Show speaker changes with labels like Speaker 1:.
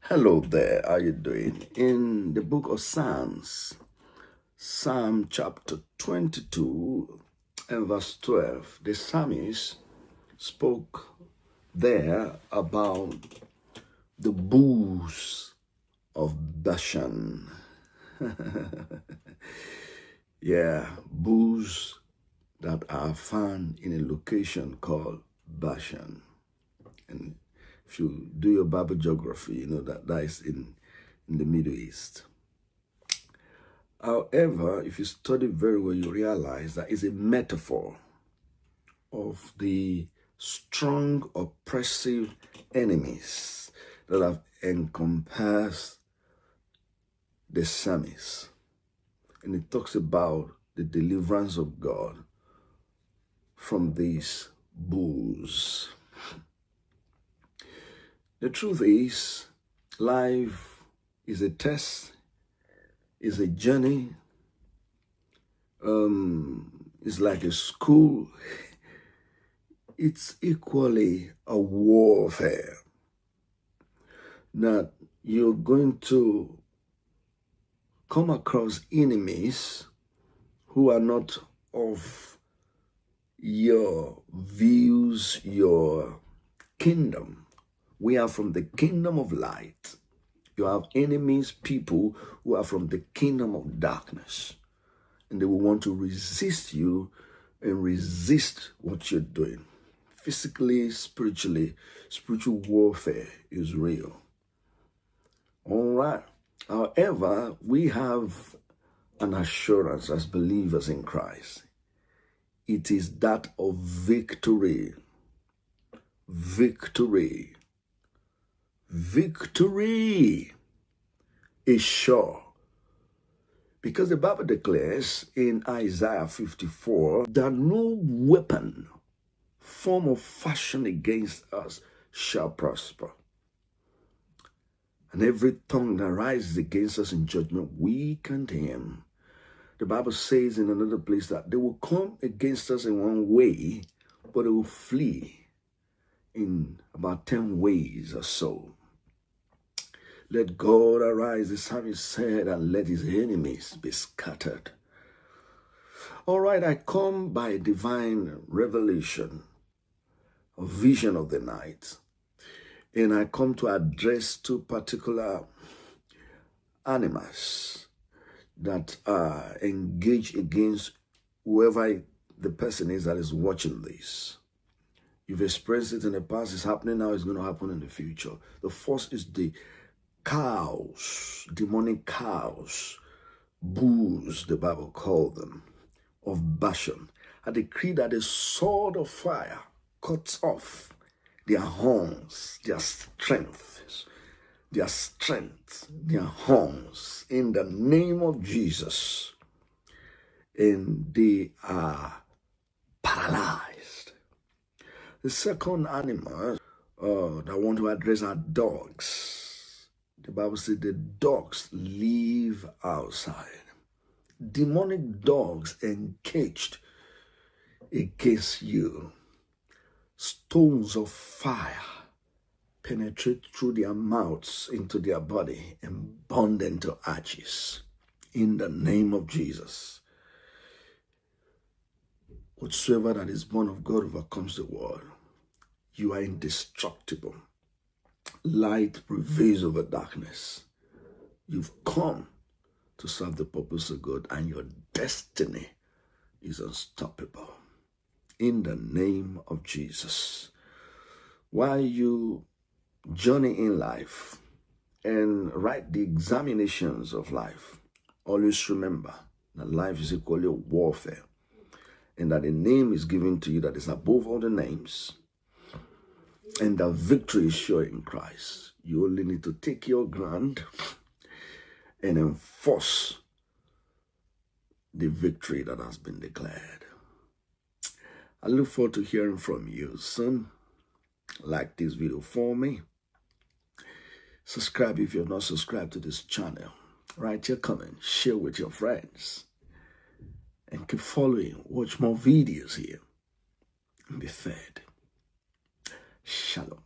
Speaker 1: Hello there, how you doing? In the book of Psalms, Psalm chapter 22 and verse 12, the psalmist spoke there about the bulls of Bashan. Yeah, bulls that are found in a location called Bashan. And if you do your Bible geography, you know that is in the Middle East. However, if you study very well, you realize that it's a metaphor of the strong, oppressive enemies that have encompassed the psalmist. And it talks about the deliverance of God from these bulls. The truth is, life is a test, is a journey, it's like a school. It's equally a warfare that you're going to come across enemies who are not of your views, your kingdom. We are from the kingdom of light. You have enemies, people who are from the kingdom of darkness. And they will want to resist you and resist what you're doing. Physically, spiritually, spiritual warfare is real. All right. However, we have an assurance as believers in Christ. It is that of victory. Victory. Victory is sure. Because the Bible declares in Isaiah 54 that no weapon form of fashion against us shall prosper. And every tongue that rises against us in judgment, we condemn. The Bible says in another place that they will come against us in one way, but they will flee in about 10 ways or so. Let God arise, the psalmist said, and let his enemies be scattered. All right, I come by divine revelation, a vision of the night, and I come to address two particular animals that are engaged against whoever the person is that is watching this. You've experienced it in the past, it's happening now, it's going to happen in the future. The first is the cows, demonic cows, bulls, the Bible called them, of Bashan. I decree that the sword of fire cuts off their horns, their strength, their horns, in the name of Jesus. And they are paralyzed. The second animal that I want to address are dogs. The Bible says the dogs live outside. Demonic dogs encaged against you. Stones of fire penetrate through their mouths into their body and burn them to ashes. In the name of Jesus. Whatsoever that is born of God overcomes the world. You are indestructible. Light prevails over darkness. You've come to serve the purpose of God, and your destiny is unstoppable. In the name of Jesus. While you journey in life and write the examinations of life, always remember that life is equally a warfare, and that a name is given to you that is above all the names, and that victory is sure in Christ. You only need to take your ground and enforce the victory that has been declared. I look forward to hearing from you soon. Like this video for me. Subscribe if you have not subscribed to this channel. Write your comment, share with your friends, and keep following. Watch more videos here and be fed. Shalom.